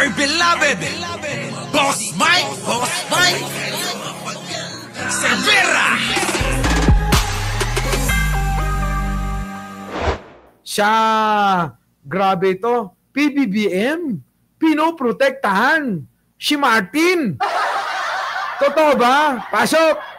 my beloved Boss Mike Cervera. Siya, grabe ito, PBBM, pinoprotektahan si Martin. Totoo ba? Pasok!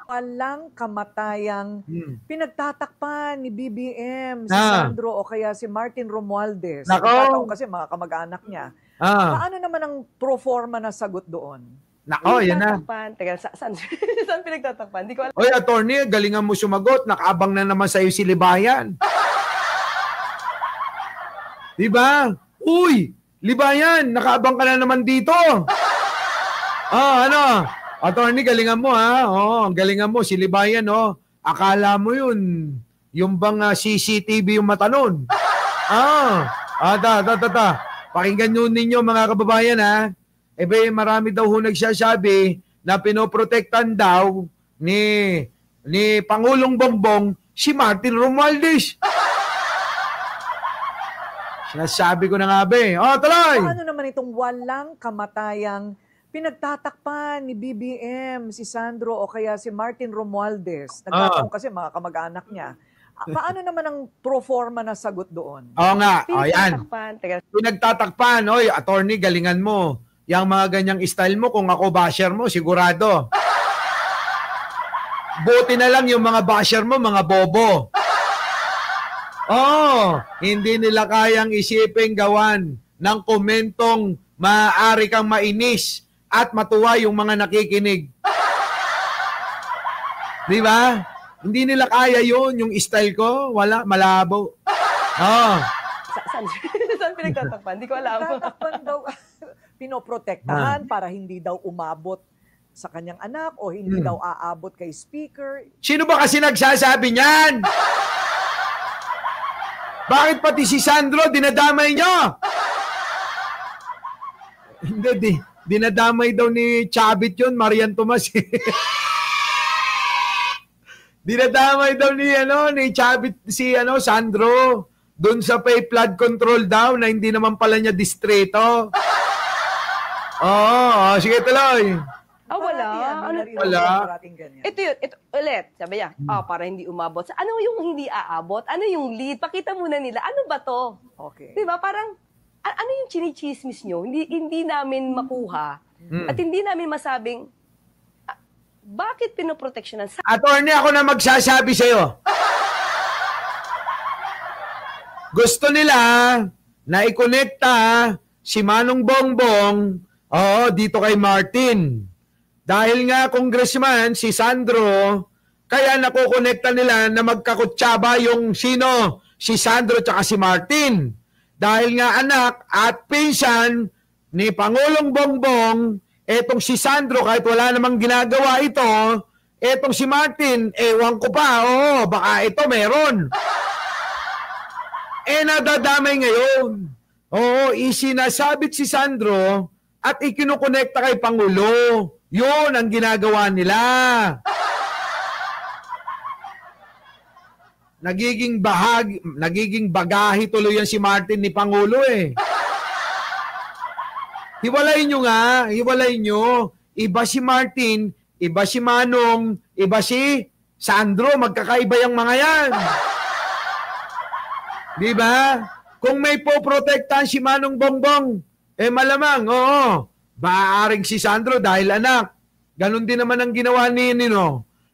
Walang kamatayang pinagtatakpan ni BBM, si Sandro o kaya si Martin Romualdez. Nako! Kasi mga kamag-anak niya. Paano naman ang pro forma na sagot doon? Nako, yan na. Teka, saan pinagtatakpan? Di ko alam. Oy, attorney, galingan mo sumagot. Nakaabang na naman sa'yo si Libayan. Diba? Uy, Libayan, nakaabang ka na naman dito. Ano? Attorney, galingan mo ha. Galingan mo. Si Libayan, akala mo yun. Yung bang CCTV yung mata nun. Pakinggan nyo ninyo mga kababayan ha. Marami daw ho nagsasabi na pinoprotektan daw ni Pangulong Bongbong si Martin Romualdez. Sinasabi ko na nga ba tuloy! Paano naman itong walang kamatayang pinagtatakpan ni BBM, si Sandro o kaya si Martin Romualdez? Nagkataon kasi mga kamag-anak niya. Paano naman ang pro forma na sagot doon? Oo nga. Yan. Teka. Pinagtatakpan. Oy, attorney, galingan mo. Yang mga ganyang style mo, kung ako basher mo, sigurado. Buti na lang yung mga basher mo, mga bobo. Hindi nila kayang isipin gawan ng komentong maaari kang mainis at matuwa yung mga nakikinig. Di ba? Hindi nila kaya yun, yung style ko. Wala, malabo. Saan pinagtatakpan? Di ko alam. Pinagtatakpan daw, pinoprotektahan para hindi daw umabot sa kanyang anak o hindi daw aabot kay speaker. Sino ba kasi nagsasabi niyan? Bakit pati si Sandro dinadamay nyo? Hindi, dinadamay daw ni Chavit yun, Marian Tomas. Dinadamay daw ni Chavit si Sandro. Doon sa pay flood control daw na hindi naman pala niya distrito. Sige tuloy. Wala. Wala. Ito yun, ulit, sabi niya, para hindi umabot. Ano yung hindi aabot? Ano yung lead? Pakita muna nila, ano ba to? Okay. Diba, parang, ano yung chinichismis nyo? Hindi namin makuha. At hindi namin masabing, bakit pinoproteksyonan? Attorney, ako na magsasabi sa'yo. Gusto nila na ikonekta si Manong Bongbong dito kay Martin. Dahil nga congressman si Sandro, kaya nakukonekta nila na magkakutsaba yung sino, si Sandro tsaka si Martin. Dahil nga anak at pinsan ni Pangulong Bongbong, etong si Sandro kahit wala namang ginagawa ito, etong si Martin, ewan ko pa, baka ito meron. Nadadamay ngayon. Isinasabit si Sandro at ikinukonekta kay Pangulo. Yun ang ginagawa nila. Nagiging bagahe tuloy yan si Martin ni Pangulo Hiwalayin nyo nga, hiwalayin nyo. Iba si Martin, iba si Manong, iba si Sandro. Magkakaiba yung mga yan. Di ba? Kung may poprotektahan si Manong Bongbong, malamang, maaring si Sandro dahil anak. Ganon din naman ang ginawa ni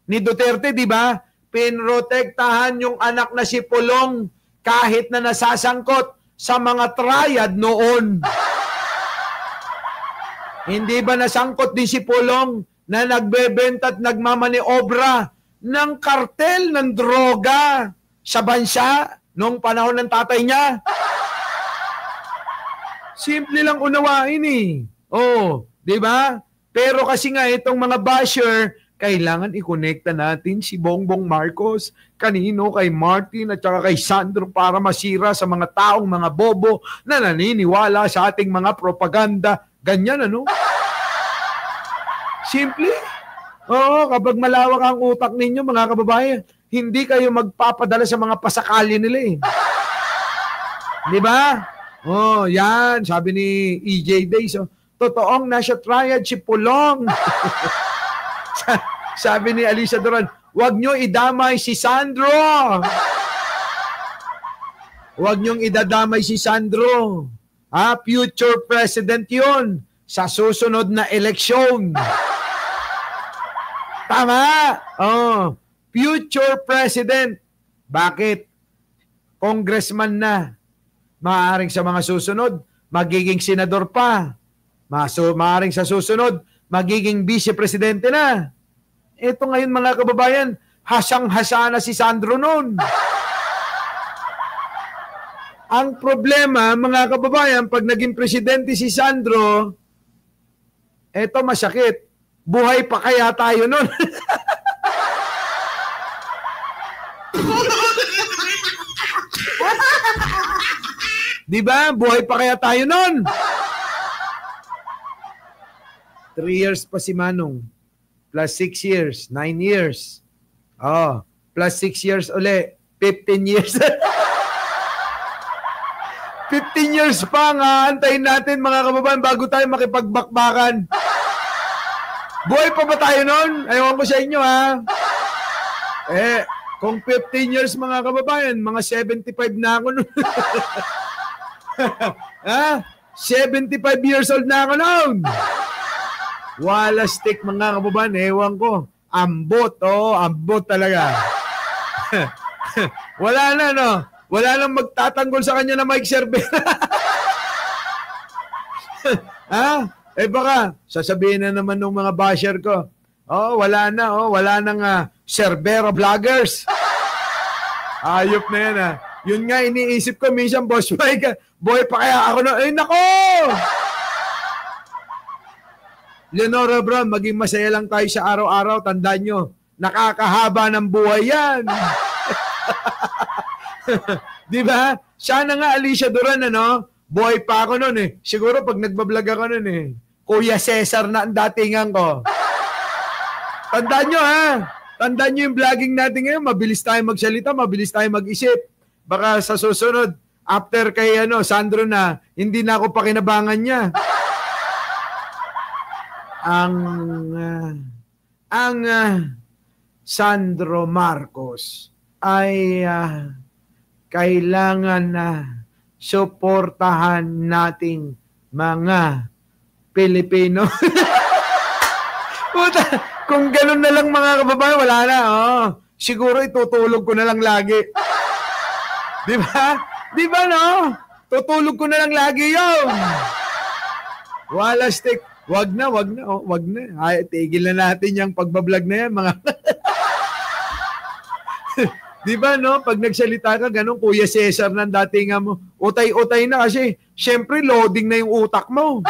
Duterte, di ba? Pinrotektahan yung anak na si Pulong kahit na nasasangkot sa mga triad noon. Hindi ba nasangkot din si Pulong na nagbebenta at nagmamaniobra ng kartel ng droga sa bansa noong panahon ng tatay niya? Simple lang unawain di ba? Pero kasi nga itong mga basher, kailangan i-connecta natin si Bongbong Marcos kanino kay Martin at saka kay Sandro para masira sa mga taong mga bobo na naniniwala sa ating mga propaganda. Ganyan, Simple. Kapag malawak ang utak ninyo, mga kababayan, hindi kayo magpapadala sa mga pasakali nila Di ba? Oh, yan. Sabi ni EJ Days, totoong nasa triad si Pulong. Sabi ni Alicia Duran, huwag nyo idamay si Sandro. Huwag nyong idadamay si Sandro. Future president yun sa susunod na eleksyon. Tama. Future president. Bakit? Congressman na. Maaaring sa mga susunod, magiging senador pa. Maaaring sa susunod, magiging vice-presidente na. Ito ngayon mga kababayan, hasang-hasa na si Sandro noon. Ang problema, mga kababayan, pag naging presidente si Sandro, eto masakit. Buhay pa kaya tayo noon? Diba? Buhay pa kaya tayo noon? 3 years pa si Manong. Plus 6 years. 9 years. Plus 6 years uli. 15 years. 15 years pa nga. Antayin natin mga kababayan bago tayo makipagbakbakan. Buhay pa ba tayo noon? Ayaw ko sa inyo ha. Kung 15 years mga kababayan, mga 75 na ako noon. 75 years old na ako noon. Wala stick mga kababayan, ewan ko. Ambot, ambot talaga. Wala na, no? Wala nang magtatanggol sa kanya na Mike Cervera. Baka, sasabihin na naman ng mga basher ko, wala na, wala nang Cervera vloggers. Ayop na yan, Yun nga, iniisip ko, minsan, Boss Mike, boy pa kaya ako na, nako! Leonora Brown, maging masaya lang tayo sa araw-araw. Tandaan nyo, nakakahaba ng buhay yan. Di ba? Sana nga, Alicia Duran, buhay pa ako noon Siguro pag nagbablog ako noon Kuya Cesar na ang datingan ko. Tandaan nyo Tandaan nyo yung vlogging natin ngayon. Mabilis tayo magsalita, mabilis tayo mag-isip. Baka sa susunod, after kay Sandro na, hindi na ako pakinabangan niya. Ang Sandro Marcos ay kailangan na suportahan nating mga Pilipino. Kung ganun na lang mga kababayan, wala na. Siguro itutulog ko na lang lagi. Di ba? Di ba, no? Tutulog ko na lang lagi yun. Wala stick. Wag na. Ay, tigil na natin yung pagbablog na yan, mga... Di ba, no? Pag nagsalita ka, ganun, Kuya Cesar na dating mo. Utay-utay na kasi, syempre, loading na yung utak mo.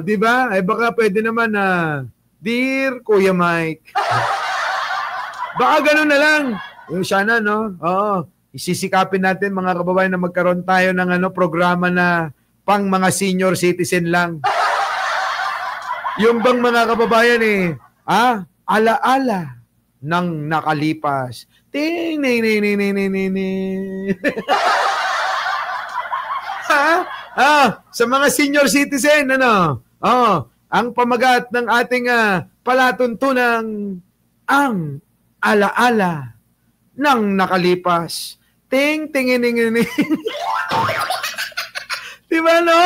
Di ba? Baka pwede naman Dear Kuya Mike. Baka ganun na lang. Sana, no? Isisikapin natin, mga kababayan, na magkaroon tayo ng programa na pang mga senior citizen lang. Yung bang mga kababayan alaala ng nakalipas. Ting, sa mga senior citizen, ang pamagat ng ating palatuntunang ang alaala ng nakalipas. Ting, tingin. Diba, no?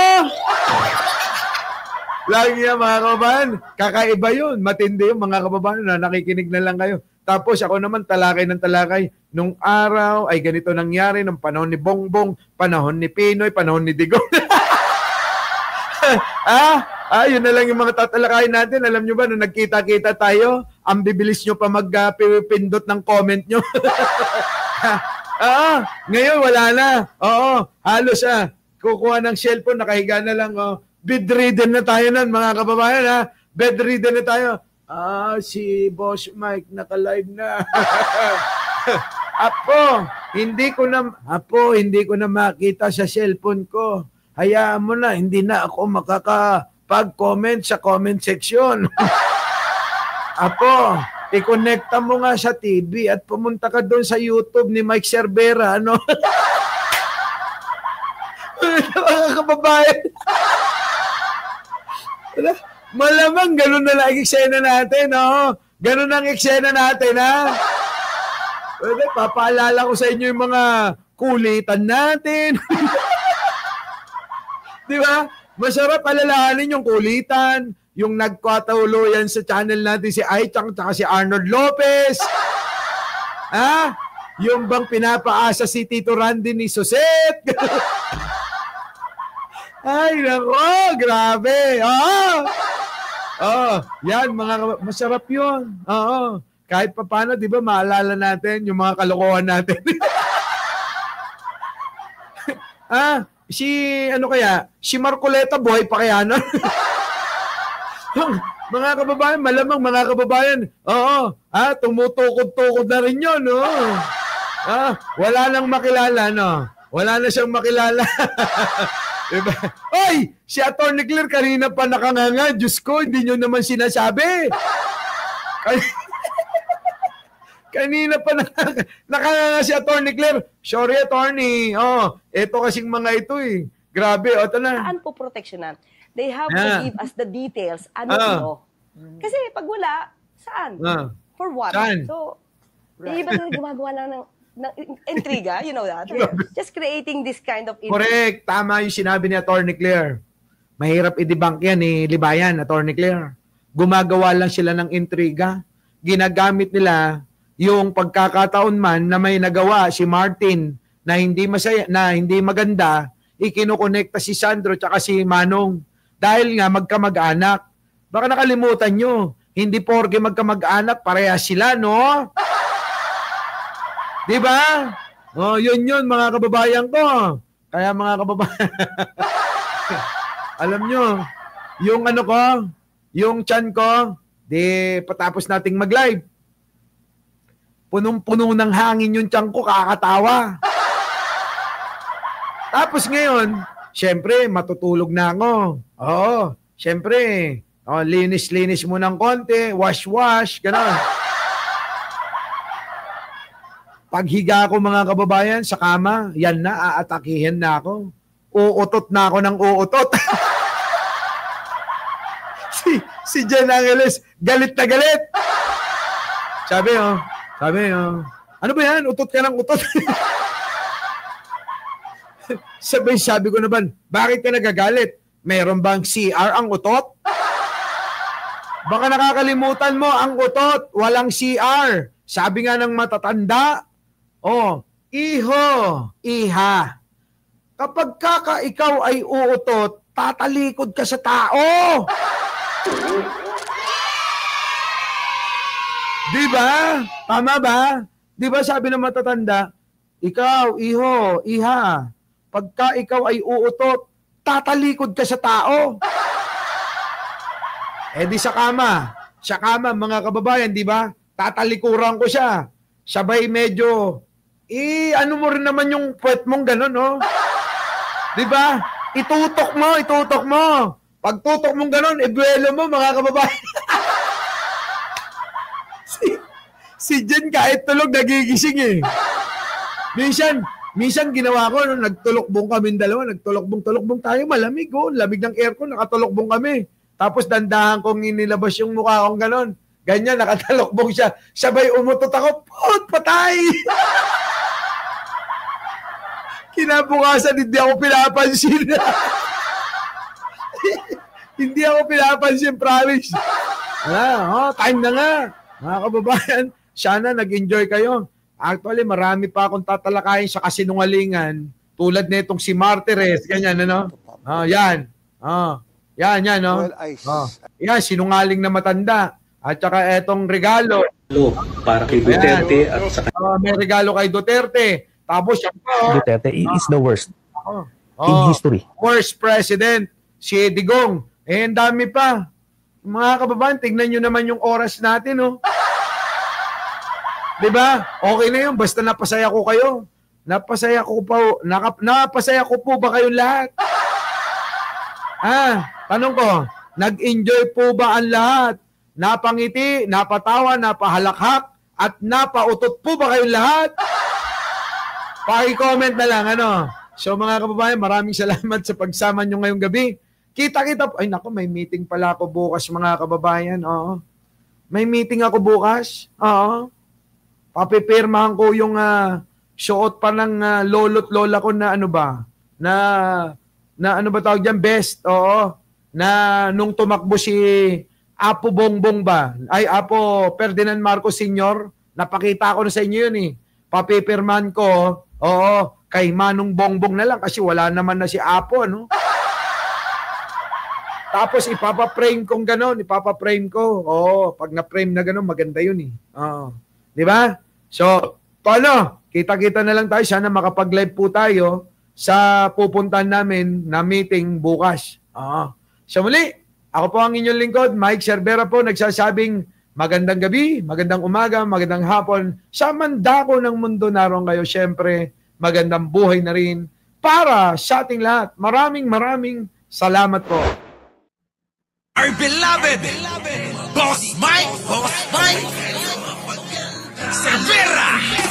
Lagi yan, mga kababayan. Kakaiba yun. Matindi yung mga kababayan na nakikinig na lang kayo. Tapos ako naman talakay ng talakay. Nung araw ay ganito nangyari ng panahon ni Bongbong, panahon ni Pinoy, panahon ni Digong. Yun na lang yung mga tatalakayin natin. Alam nyo ba, nung nagkita-kita tayo, ang bibilis nyo pa mag-pindot ng comment nyo. Ngayon wala na. Halos kukuha ng cellphone, nakahiga na lang. Bedridden na tayo nun, mga kababayan. Bedridden na tayo. Si Boss Mike naka-live na. Apo, hindi ko na makita sa cellphone ko. Hayaan mo na, hindi na ako makakapag-comment sa comment section. Apo, i-connecta mo nga sa TV at pumunta ka doon sa YouTube ni Mike Cervera, Mga kababayan. Malamang ganun na lang eksena natin, no? Ganun ang eksena natin, ha? Pwede, papaalala ko sa inyo yung mga kulitan natin. Di ba? Masarap alalahanin yung kulitan, yung nagkatuluyan sa channel natin si Aichang at si Arnold Lopez. Ha? Yung bang pinapaasa si Tito Randy ni Suset. Ay, nako, grabe. Yan, masarap yun. Oo. Kahit pa paano, di ba, maalala natin yung mga kalokohan natin. Si Marcoleta Boy, pa kaya nun? Mga kababayan, malamang mga kababayan, tumutukod-tukod na rin yun, no? Wala nang makilala, no? Wala na siyang makilala. Diba? Oy! Si Atty. Claire kanina pa nakanganga. Diyos ko, hindi nyo naman sinasabi. Kanina pa nakanganga si Atty. Claire. Sorry, attorney. Ito kasing mga ito eh. Grabe. Ito na. Saan po proteksyonan? They have to give us the details. Ano? Kasi pag wala, saan? For what? Saan? So, iba na gumagawa lang ng intriga, you know that? Just creating this kind of intriga. Correct. Tama yung sinabi ni Atty. Claire. Mahirap i-debunk yan ni Libayan, Atty. Claire. Gumagawa lang sila ng intriga. Ginagamit nila yung pagkakataon man na may nagawa si Martin na hindi masaya, na hindi maganda, ikinukonekta si Sandro tsaka si Manong. Dahil nga magkamag-anak. Baka nakalimutan nyo, hindi porke magkamag-anak, parehas sila, no? Diba? Yun mga kababayan ko. Kaya mga kababayan, alam nyo, yung ano ko, yung chan ko, patapos nating mag-live. Punong-puno ng hangin yung chan ko, kakatawa. Tapos ngayon, syempre, matutulog na ako. Syempre, linis-linis mo ng konti, wash-wash, gano'n. Paghiga ko mga kababayan sa kama, yan na, aatakihin na ako. Uutot na ako ng uutot. si Jen Angeles, galit na galit. Sabi, ano ba yan? Utot ka ng utot. Sabi ko naman, bakit ka nagagalit? Meron bang CR ang utot? Baka nakakalimutan mo ang utot, walang CR. Sabi nga ng matatanda, iho, iha. Kapag ikaw ay uutot, tatalikod ka sa tao. Diba? Tama ba? Diba sabi ng matatanda, ikaw, iho, iha, pagka ikaw ay uutot, tatalikod ka sa tao. Di sa kama, mga kababayan, diba? Tatalikuran ko siya. Sabay medyo, ano mo rin naman yung puwet mong gano'n, no? Diba? Itutok mo. Pag tutok mong gano'n, ibuelo mo, mga kababayan. si Jen kahit tulog, nagigising eh. Minsan ginawa ko, nagtulokbong kami dalawa, nagtulokbong tayo, malamig lamig ng aircon, nakatulokbong kami. Tapos dandahan kong inilabas yung mukha kong gano'n. Ganyan, nakatalokbong siya. Sabay umutot ako, patay! Kinabukasan, hindi ako pinapansin. Hindi ako pinapansin, promise. Time na nga. Mga kababayan, sana nag-enjoy kayo. Actually, marami pa akong tatalakayin sa kasinungalingan. Tulad na itong si Martires, ganyan, ano? Yan. Yan, no? Yan, sinungaling na matanda. At saka etong regalo. Para kay Duterte at saka may regalo kay Duterte. Tapos Duterte is the worst in history. Worst president, si Digong. Ang dami pa. Mga kababayan, tignan nyo naman yung oras natin, no? Diba? Okay na yun, basta napasaya ko kayo. Napasaya ko po ba kayong lahat? Tanong ko, nag-enjoy po ba ang lahat? Napangiti, napatawa, napahalakhak, at napautot po ba kayong lahat? Paki-comment na lang, ano? So mga kababayan, maraming salamat sa pagsama nyo ngayong gabi. Kita-kita. Ay nako, may meeting pala ako bukas mga kababayan. Oo. May meeting ako bukas. Oo. Papipirmahan ko yung suot pa ng lolo't lola ko na ano ba? Na ano ba tawag diyan? Best. Oo. Na nung tumakbo si Apo Bongbong ba? Ay, Apo Ferdinand Marcos Sr. Napakita ko na sa inyo yun eh. Papipirmahan ko. Oo. Kay Manong Bongbong na lang kasi wala naman na si Apo, no? Tapos ipapa-frame kong gano'n, ipapa-frame ko. Oo, pag na-frame na gano'n, maganda yun eh. Oo. Di ba? So, paano? Kita-kita na lang tayo. Sana makapag-live po tayo sa pupuntahan namin na meeting bukas. Oo. So muli, ako po ang inyong lingkod, Mike Cervera po, nagsasabing magandang gabi, magandang umaga, magandang hapon. Sa mandako ng mundo naroon kayo, syempre, magandang buhay na rin para sa ating lahat. Maraming salamat po. Our beloved Boss Mike Cervera.